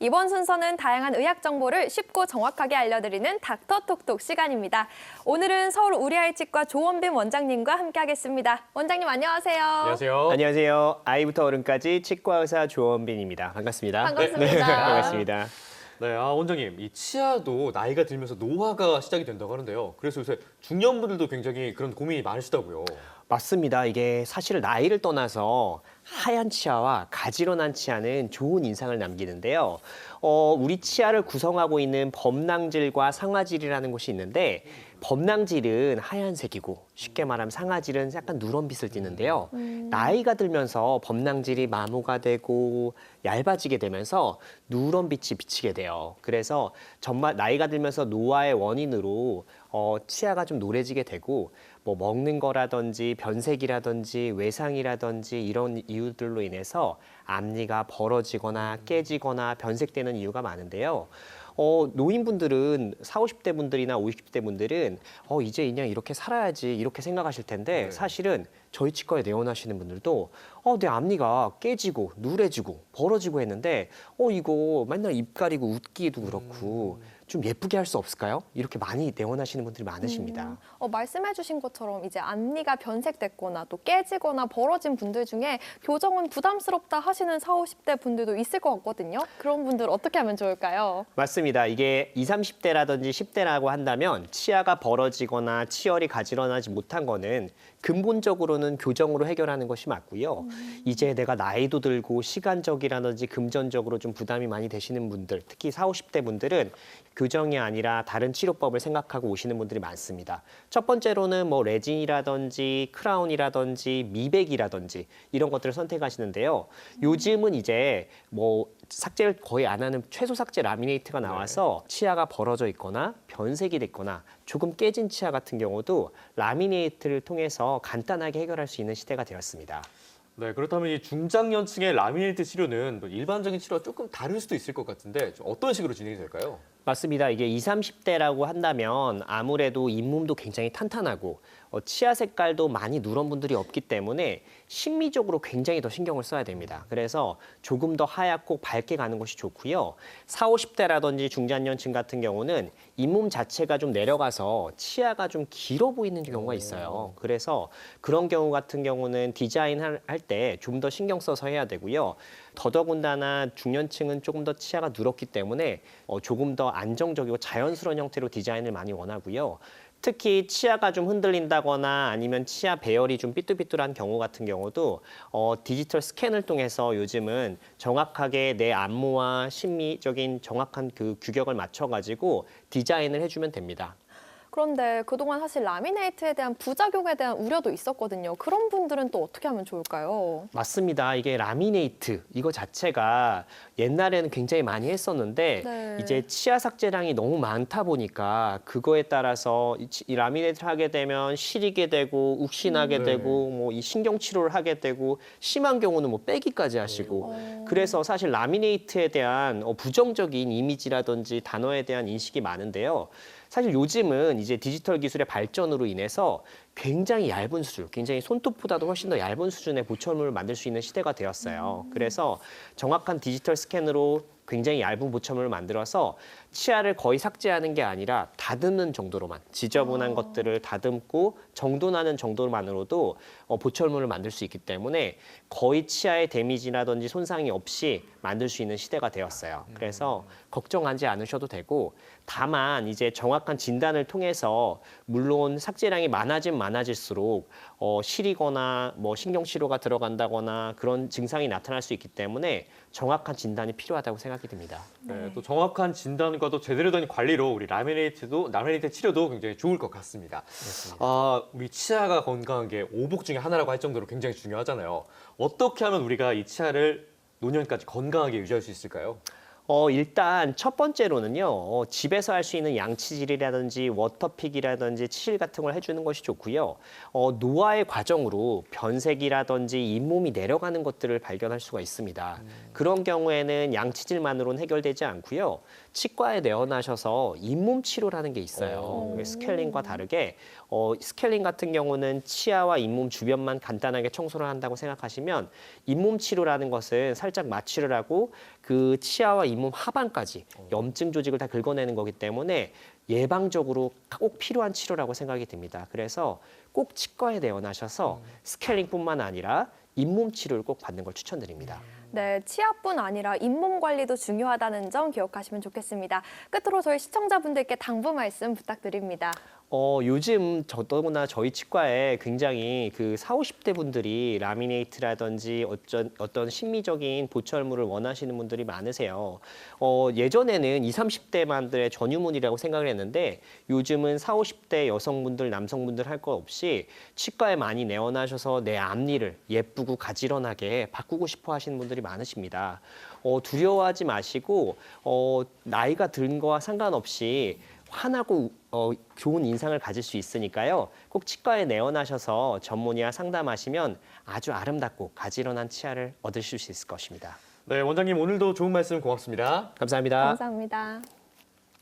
이번 순서는 다양한 의학 정보를 쉽고 정확하게 알려드리는 닥터톡톡 시간입니다. 오늘은 서울 우리아이치과 조원빈 원장님과 함께하겠습니다. 원장님 안녕하세요. 안녕하세요. 안녕하세요. 아이부터 어른까지 치과의사 조원빈입니다. 반갑습니다. 반갑습니다. 네, 반갑습니다. 네, 원장님, 이 치아도 나이가 들면서 노화가 시작이 된다고 하는데요. 그래서 요새 중년분들도 굉장히 그런 고민이 많으시다고요. 맞습니다. 이게 사실 나이를 떠나서 하얀 치아와 가지런한 치아는 좋은 인상을 남기는데요. 우리 치아를 구성하고 있는 범낭질과 상아질이라는 곳이 있는데 범낭질은 하얀색이고 쉽게 말하면 상아질은 약간 누런빛을 띠는데요. 나이가 들면서 범낭질이 마모가 되고 얇아지게 되면서 누런빛이 비치게 돼요. 그래서 정말 나이가 들면서 노화의 원인으로 치아가 좀 노래지게 되고 뭐 먹는 거라든지 변색이라든지 외상이라든지 이런 이유들로 인해서 앞니가 벌어지거나 깨지거나 변색되는 이유가 많은데요. 노인분들은 40, 50대 분들이나 50대 분들은 이제 그냥 이렇게 살아야지 이렇게 생각하실 텐데 네. 사실은 저희 치과에 내원하시는 분들도 내 앞니가 깨지고 누래지고 벌어지고 했는데 이거 맨날 입 가리고 웃기도 그렇고 좀 예쁘게 할 수 없을까요? 이렇게 많이 내원하시는 분들이 많으십니다. 말씀해주신 것처럼 이제 앞니가 변색됐거나 또 깨지거나 벌어진 분들 중에 교정은 부담스럽다 하시는 40, 50대 분들도 있을 것 같거든요. 그런 분들 어떻게 하면 좋을까요? 맞습니다. 이게 20, 30대라든지 10대라고 한다면 치아가 벌어지거나 치열이 가지런하지 못한 거는 근본적으로는 교정으로 해결하는 것이 맞고요. 이제 내가 나이도 들고 시간적이라든지 금전적으로 좀 부담이 많이 되시는 분들, 특히 40, 50대 분들은 교정이 아니라 다른 치료법을 생각하고 오시는 분들이 많습니다. 첫 번째로는 뭐 레진이라든지 크라운이라든지 미백이라든지 이런 것들을 선택하시는데요. 요즘은 이제 뭐 삭제를 거의 안 하는 최소 삭제 라미네이트가 나와서 치아가 벌어져 있거나 변색이 됐거나 조금 깨진 치아 같은 경우도 라미네이트를 통해서 간단하게 해결할 수 있는 시대가 되었습니다. 네, 그렇다면 이 중장년층의 라미네이트 치료는 뭐 일반적인 치료와 조금 다를 수도 있을 것 같은데 좀 어떤 식으로 진행이 될까요? 맞습니다. 이게 20, 30대라고 한다면 아무래도 잇몸도 굉장히 탄탄하고 치아 색깔도 많이 누런 분들이 없기 때문에 심미적으로 굉장히 더 신경을 써야 됩니다. 그래서 조금 더 하얗고 밝게 가는 것이 좋고요. 40, 50대라든지 중장년층 같은 경우는 잇몸 자체가 좀 내려가서 치아가 좀 길어 보이는 경우가 있어요. 그래서 그런 경우 같은 경우는 디자인할 때 좀 더 신경 써서 해야 되고요. 더더군다나 중년층은 조금 더 치아가 누렇기 때문에 조금 더 안정적이고 자연스러운 형태로 디자인을 많이 원하고요. 특히 치아가 좀 흔들린다거나 아니면 치아 배열이 좀 삐뚤삐뚤한 경우 같은 경우도 디지털 스캔을 통해서 요즘은 정확하게 내 안무와 심미적인 정확한 그 규격을 맞춰가지고 디자인을 해주면 됩니다. 그런데 그동안 사실 라미네이트에 대한 부작용에 대한 우려도 있었거든요. 그런 분들은 또 어떻게 하면 좋을까요? 맞습니다. 이게 라미네이트 이거 자체가 옛날에는 굉장히 많이 했었는데 네. 이제 치아 삭제량이 너무 많다 보니까 그거에 따라서 이 라미네이트를 하게 되면 시리게 되고 욱신하게 네. 되고 뭐 이 신경 치료를 하게 되고 심한 경우는 뭐 빼기까지 하시고 그래서 사실 라미네이트에 대한 부정적인 이미지라든지 단어에 대한 인식이 많은데요. 사실 요즘은 이제 디지털 기술의 발전으로 인해서 굉장히 얇은 수준, 굉장히 손톱보다도 훨씬 더 얇은 수준의 보철물을 만들 수 있는 시대가 되었어요. 그래서 정확한 디지털 스캔으로 굉장히 얇은 보철물을 만들어서 치아를 거의 삭제하는 게 아니라 다듬는 정도로만 지저분한 것들을 다듬고 정돈하는 정도만으로도 보철물을 만들 수 있기 때문에 거의 치아에 데미지라든지 손상이 없이 만들 수 있는 시대가 되었어요. 그래서 걱정하지 않으셔도 되고 다만 이제 정확한 진단을 통해서 물론 삭제량이 많아질수록 시리거나 뭐 신경치료가 들어간다거나 그런 증상이 나타날 수 있기 때문에 정확한 진단이 필요하다고 생각이 듭니다. 네, 또 정확한 진단과 또 제대로 된 관리로 우리 라미네이트 치료도 굉장히 좋을 것 같습니다. 우리 치아가 건강한 게 오복 중에 하나라고 할 정도로 굉장히 중요하잖아요. 어떻게 하면 우리가 이 치아를 노년까지 건강하게 유지할 수 있을까요? 일단 첫 번째로는요, 집에서 할 수 있는 양치질이라든지 워터픽이라든지 치실 같은 걸 해주는 것이 좋고요. 노화의 과정으로 변색이라든지 잇몸이 내려가는 것들을 발견할 수가 있습니다. 그런 경우에는 양치질만으로는 해결되지 않고요. 치과에 내원하셔서 잇몸 치료라는 게 있어요. 스케일링과 다르게 스케일링 같은 경우는 치아와 잇몸 주변만 간단하게 청소를 한다고 생각하시면 잇몸 치료라는 것은 살짝 마취를 하고 그 치아와 잇몸 잇몸 하반까지 염증 조직을 다 긁어내는 거기 때문에 예방적으로 꼭 필요한 치료라고 생각이 듭니다. 그래서 꼭 치과에 내원하셔서 스케일링뿐만 아니라 잇몸 치료를 꼭 받는 걸 추천드립니다. 네, 치아뿐 아니라 잇몸 관리도 중요하다는 점 기억하시면 좋겠습니다. 끝으로 저희 시청자분들께 당부 말씀 부탁드립니다. 요즘 더더구나 저희 치과에 굉장히 그 40, 50대 분들이 라미네이트라든지 어떤 심미적인 보철물을 원하시는 분들이 많으세요. 예전에는 20, 30대만들의 전유물이라고 생각을 했는데 요즘은 40, 50대 여성분들, 남성분들 할 것 없이 치과에 많이 내원하셔서 내 앞니를 예쁘고 가지런하게 바꾸고 싶어 하시는 분들이 많으십니다. 두려워하지 마시고 나이가 든 거와 상관없이 환하고 좋은 인상을 가질 수 있으니까요. 꼭 치과에 내원하셔서 전문의와 상담하시면 아주 아름답고 가지런한 치아를 얻으실 수 있을 것입니다. 네, 원장님 오늘도 좋은 말씀 고맙습니다. 감사합니다. 감사합니다.